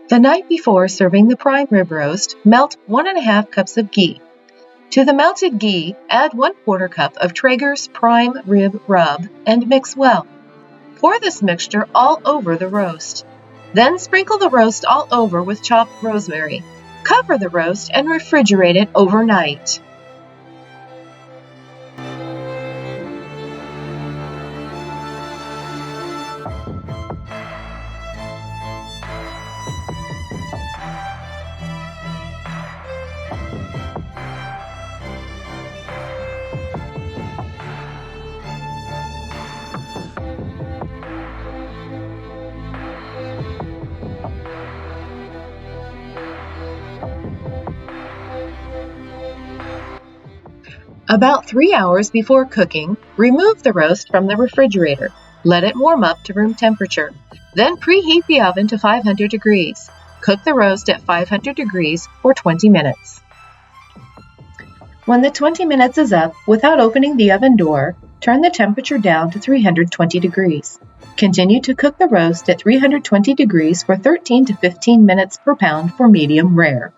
The night before serving the prime rib roast, melt 1½ cups of ghee. To the melted ghee, add 1/4 cup of Traeger's prime rib rub and mix well. Pour this mixture all over the roast. Then sprinkle the roast all over with chopped rosemary. Cover the roast and refrigerate it overnight. About 3 hours before cooking, remove the roast from the refrigerator. Let it warm up to room temperature. Then preheat the oven to 500 degrees. Cook the roast at 500 degrees for 20 minutes. When the 20 minutes is up, without opening the oven door, turn the temperature down to 320 degrees. Continue to cook the roast at 320 degrees for 13 to 15 minutes per pound for medium rare.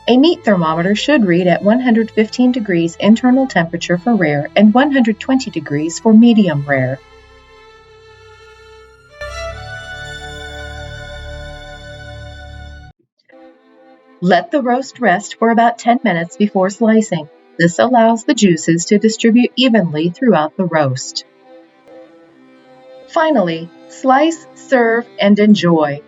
A meat thermometer should read at 115 degrees internal temperature for rare and 120 degrees for medium rare. Let the roast rest for about 10 minutes before slicing. This allows the juices to distribute evenly throughout the roast. Finally, slice, serve, and enjoy.